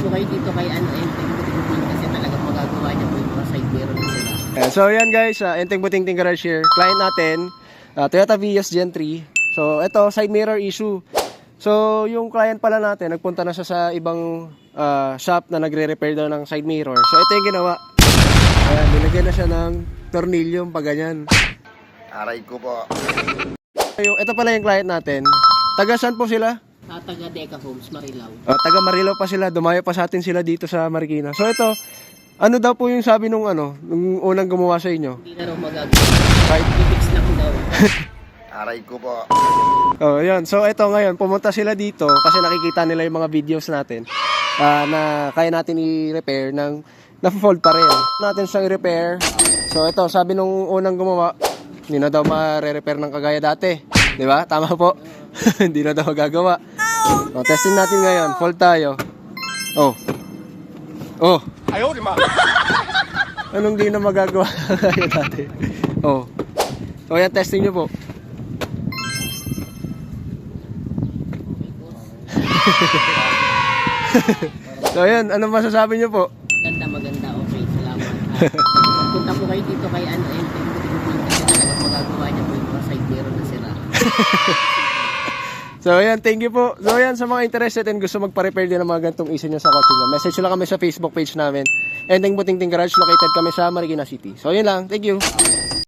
po kayo dito kay Enteng Buting kasi talagang magagawa niya po yung mga side mirror na sila. So yan guys, Enteng Buting Garage here. Client natin, Toyota Vios Gen 3. So ito, side mirror issue. So yung client pala natin, nagpunta na siya sa ibang shop na nagre-repair daw ng side mirror. So ito yung ginawa. Ayan, nilagyan na siya ng tornilyo, pa ganyan. Aray ko po. Ito pala yung client natin. Taga saan po sila? Taga Deca Homes, Marilao. Taga Marilao pa sila. Dumayo pa sa atin sila dito sa Marikina. So ito, ano daw po yung sabi nung nung unang gumawa sa inyo? Hindi na raw magagawa. Right? I-fix lang daw. Aray ko po. Oh, yun. So ito ngayon, pumunta sila dito kasi nakikita nila yung mga videos natin na kaya natin i-repair ng na-fold pa rin. Natin siyang i-repair. So ito, sabi nung unang gumawa, hindi na daw ma-re-repair ng kagaya dati. Di ba? Tama po. Hindi na daw magagawa. So, testing natin ngayon. Fold tayo. Oh. Oh. Ayaw, di ma. Anong di na magagawa kagaya dati? Oh. So yan, testing nyo po. So yan, anong masasabi nyo po? Maganda. Okay, salamat. Punta po kayo dito kay Enteng Buting kasi talagang magagawa niya po yung mga side mirror na sila. So ayan, thank you po. So ayan, sa mga interested and gusto magpa-repair din ng mga gantong issue nyo sa kotse nyo, message nyo lang kami sa Facebook page namin. Enteng Buting Garage, located kami sa Marikina City. So yun lang, thank you.